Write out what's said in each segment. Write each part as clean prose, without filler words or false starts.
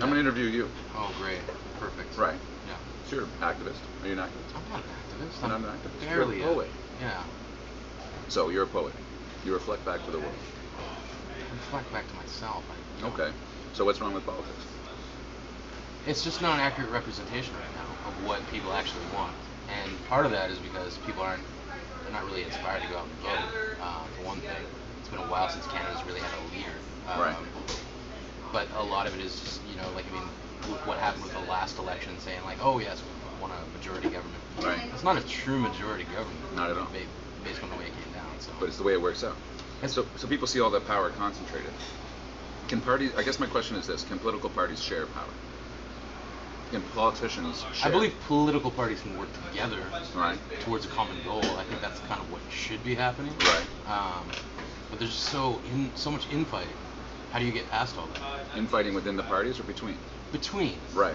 I'm going to interview you. Oh, great. Perfect. Right. Yeah. So you're an activist. Are you an activist? I'm not an activist. You're not an activist. Barely. You're a poet. Yeah. So you're a poet. You reflect back to the world. Reflect back to myself. Okay. So what's wrong with politics? It's just not an accurate representation right now of what people actually want, and part of that is because people they're not really inspired to go out and vote. For one thing, it's been a while since Canada's really had a leader. Right. But a lot of it is just, what happened with the last election, saying like, oh yes, we want a majority government. Right. It's not a true majority government. Not at all. Based on the way it came down. So. But it's the way it works out. And so people see all that power concentrated. Can parties? I guess my question is this: can political parties share power? Can politicians share? I believe political parties can work together right. towards a common goal. I think that's kind of what should be happening. Right. But there's just so much infighting. How do you get past all that? Infighting within the parties or between? Between. Right.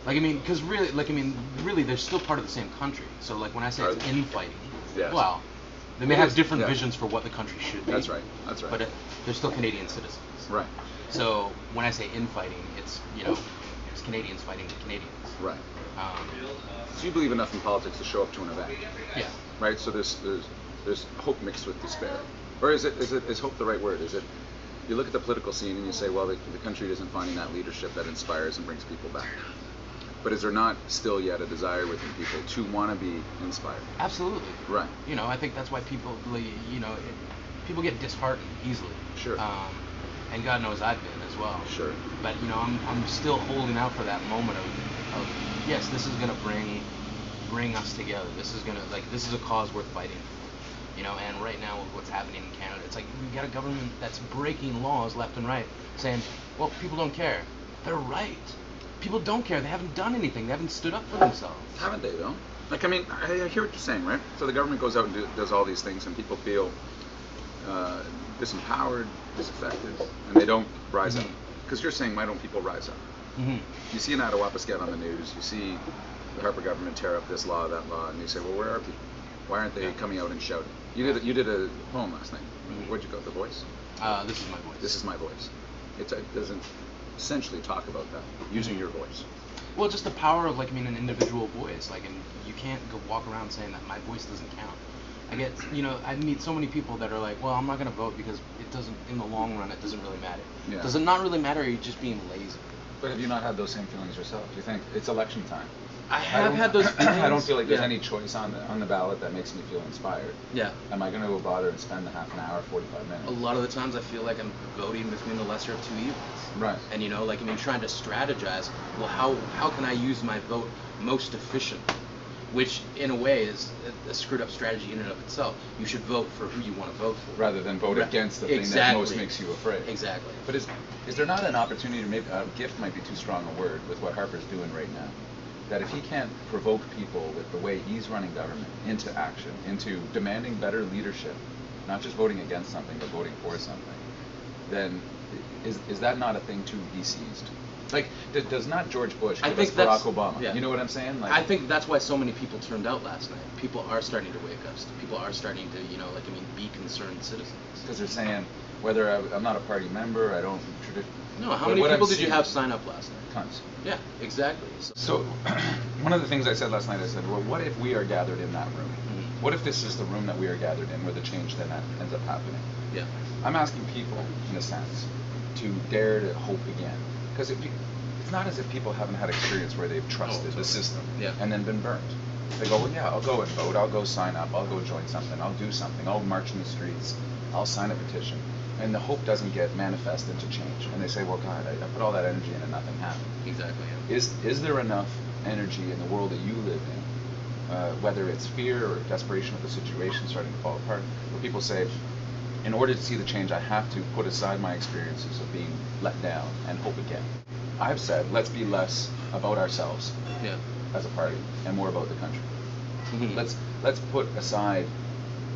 Because really, they're still part of the same country. So, like, when I say it's infighting, yes. Well, they may have different visions for what the country should be. That's right. That's right. But they're still Canadian citizens. Right. So when I say infighting, it's it's Canadians fighting Canadians. Right. So you believe enough in politics to show up to an event? Yeah. Right. So there's hope mixed with despair, or is hope the right word? Is it? You look at the political scene and you say, well, the country isn't finding that leadership that inspires and brings people back. But is there not still yet a desire within people to want to be inspired? Absolutely. Right. I think that's why people, people get disheartened easily. Sure. And God knows I've been as well. Sure. But I'm still holding out for that moment of yes, this is gonna bring us together. This is a cause worth fighting. And right now with what's happening in Canada, it's like we got a government that's breaking laws left and right, saying, well, people don't care. They're right. People don't care. They haven't done anything. They haven't stood up for themselves. Haven't they, though? I hear what you're saying, right? So the government goes out and does all these things, and people feel disempowered, disaffected, and they don't rise up. Because you're saying, why don't people rise up? Mm-hmm. You see an Attawapiskat on the news, you see the Harper government tear up this law, that law, and you say, well, where are people? Why aren't they coming out and shouting? You did a poem last night. Where'd you go? The Voice? This is my voice. This is my voice. It doesn't essentially talk about that, using your voice. Well, just the power of an individual voice. And you can't go walk around saying that my voice doesn't count. I meet so many people that are like, well, I'm not going to vote because it doesn't, in the long run, it doesn't really matter. Yeah. Does it not really matter, or are you just being lazy? But have you not had those same feelings yourself? Do you think it's election time? I have had those feelings. I don't feel like there's any choice on the ballot that makes me feel inspired. Yeah. Am I going to go bother and spend a half an hour, 45 minutes? A lot of the times I feel like I'm voting between the lesser of two evils. Right. And trying to strategize, well, how can I use my vote most efficient? Which, in a way, is a screwed up strategy in and of itself. You should vote for who you want to vote for. Rather than vote against the thing that most makes you afraid. Exactly. But is there not an opportunity to maybe, a gift might be too strong a word, with what Harper's doing right now? That if he can't provoke people with the way he's running government into action, into demanding better leadership, not just voting against something, but voting for something, then is that not a thing to be seized? Does not George Bush give us Barack Obama? Yeah. You know what I'm saying? I think that's why so many people turned out last night. People are starting to wake up. People are starting to, be concerned citizens. Because they're saying, whether I'm not a party member, I don't No, how many people did you have sign up last night? Tons. Yeah, exactly. So one of the things I said last night, I said, well, what if we are gathered in that room? Mm-hmm. What if this is the room that we are gathered in, where the change then ends up happening? Yeah. I'm asking people, in a sense, to dare to hope again. Because it's not as if people haven't had experience where they've trusted the system and then been burnt. They go, well, yeah, I'll go and vote, I'll go sign up, I'll go join something, I'll do something, I'll march in the streets, I'll sign a petition. And the hope doesn't get manifest into change. And they say, well, God, I put all that energy in and nothing happened. Exactly. Yeah. Is there enough energy in the world that you live in, whether it's fear or desperation of the situation starting to fall apart, where people say, in order to see the change, I have to put aside my experiences of being let down and hope again. I've said, let's be less about ourselves as a party and more about the country. Mm-hmm. Let's put aside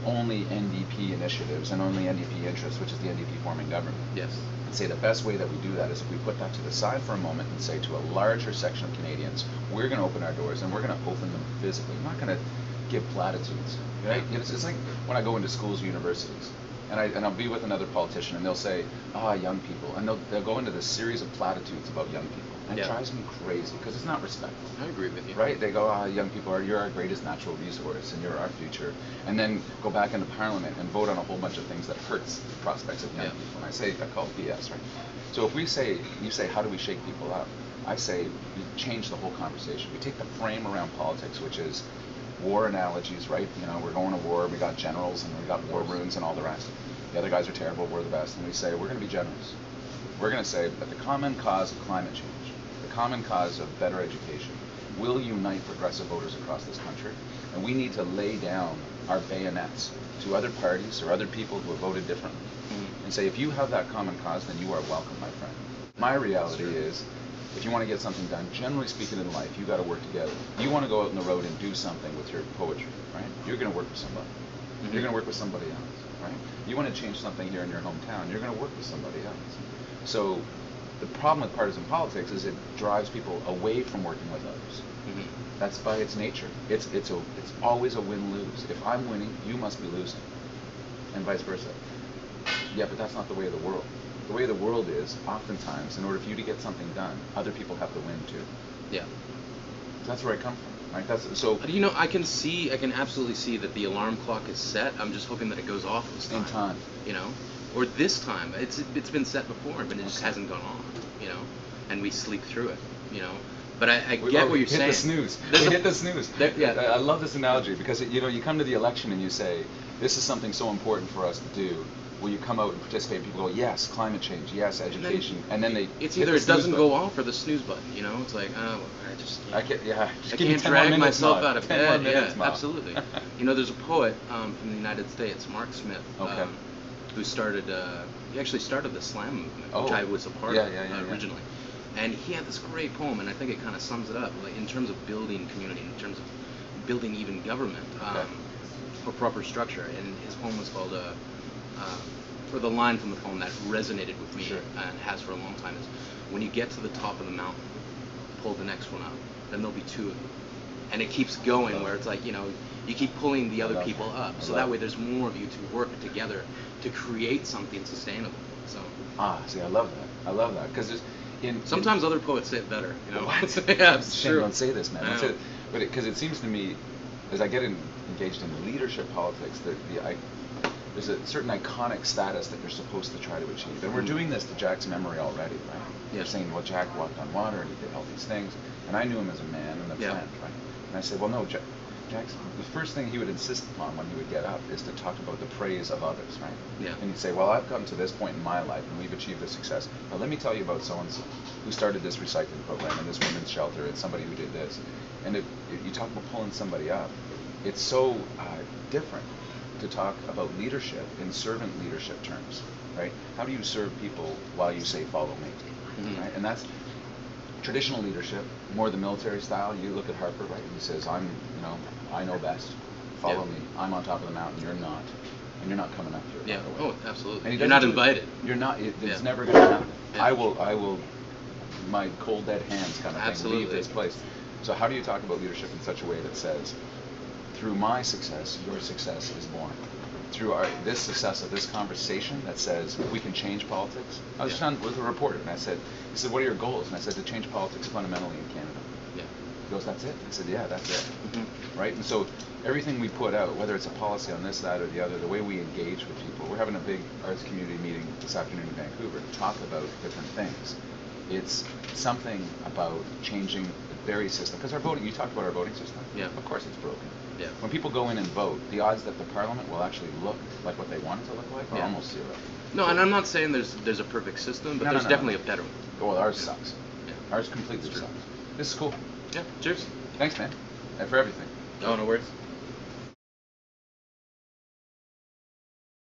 only NDP initiatives and only NDP interests, which is the NDP forming government. Yes. And say the best way that we do that is if we put that to the side for a moment and say to a larger section of Canadians, we're going to open our doors and we're going to open them physically. We're not going to give platitudes. Right? It's like when I go into schools or universities, and I'll be with another politician and they'll say, young people, and they'll go into this series of platitudes about young people. And it drives me crazy because it's not respect. I agree with you. Right? They go, young people you're our greatest natural resource and you're our future. And then go back into Parliament and vote on a whole bunch of things that hurts the prospects of young people. And I call it BS, right? So if you say, how do we shake people up? I say, we change the whole conversation. We take the frame around politics, which is war analogies, right? You know, we're going to war, we got generals and we got war rooms and all the rest. The other guys are terrible, we're the best. And we say, we're going to be generous. We're going to say that the common cause of climate change, the common cause of better education, will unite progressive voters across this country. And we need to lay down our bayonets to other parties or other people who have voted differently. And say, if you have that common cause, then you are welcome, my friend. My reality is, if you want to get something done, generally speaking in life, you got to work together. You want to go out on the road and do something with your poetry, right? You're going to work with somebody. You're going to work with somebody else, right? You want to change something here in your hometown, you're going to work with somebody else. So the problem with partisan politics is it drives people away from working with others. That's by its nature. It's always a win-lose. If I'm winning, you must be losing, and vice versa. Yeah, but that's not the way of the world. The way of the world is, oftentimes, in order for you to get something done, other people have to win too. Yeah. That's where I come from. Right? That's so. You know, I can absolutely see that the alarm clock is set. I'm just hoping that it goes off this time. In time. You know, or this time. It's been set before, but it just hasn't gone off. You know, and we sleep through it. You know. But I get what you're saying. Hit the snooze. We hit the snooze. Yeah. I love this analogy because you come to the election and you say, this is something so important for us to do. Will you come out and participate? People go, yes, climate change, yes, education, and then they. It's either it doesn't go off or the snooze button. You know, it's like, oh, I just. I can't drag myself out of bed. Yeah, Mom. absolutely. You know, there's a poet from the United States, Mark Smith, who started. He actually started the slam movement, which I was a part of originally. And he had this great poem, and I think it kind of sums it up, like in terms of building community, in terms of building even government or proper structure. And his poem was called, or the line from the poem that resonated with me and has for a long time is, when you get to the top of the mountain, pull the next one up, then there'll be two of them. And it keeps going where it's like, you know, you keep pulling the other people up, so that way there's more of you to work together to create something sustainable. So. See, I love that because sometimes other poets say it better, you know. What? Yeah, it's Shane, true. don't say this, man. Don't say it. But because it seems to me, as I get engaged in leadership politics, there's a certain iconic status that you're supposed to try to achieve. And we're doing this to Jack's memory already, right? You're saying, well, Jack walked on water and he did all these things. And I knew him as a man and a friend, right? And I said, well, no, Jack's, the first thing he would insist upon when he would get up is to talk about the praise of others, right? Yeah. And he'd say, well, I've come to this point in my life and we've achieved this success. Now let me tell you about so-and-so who started this recycling program and this women's shelter and somebody who did this. And if you talk about pulling somebody up, it's so different to talk about leadership in servant leadership terms, right? How do you serve people while you say, follow me, right? And that's traditional leadership, more the military style. You look at Harper, right? He says, I know best. Follow me. I'm on top of the mountain. You're not, and you're not coming up here. Yeah. Oh, absolutely. And you're not invited. You're not. It's never going to happen. Yeah. I will. My cold dead hands kind of thing. Leave this place. So how do you talk about leadership in such a way that says, through my success, your success is born. Through this success of this conversation that says we can change politics. I was on with a reporter and he said, what are your goals? And I said, to change politics fundamentally in Canada. Yeah. He goes, that's it? I said, yeah, that's it. Right? And so everything we put out, whether it's a policy on this, that, or the other, the way we engage with people, we're having a big arts community meeting this afternoon in Vancouver to talk about different things. It's something about changing the very system. Because our voting, you talked about our voting system. Yeah. Of course it's broken. Yeah. When people go in and vote, the odds that the parliament will actually look like what they want it to look like are almost zero. No, and I'm not saying there's a perfect system, but there's definitely a better one. Well, ours sucks. Yeah. Ours completely sucks. This is cool. Yeah, cheers. Thanks, man. And for everything. Oh, no worries.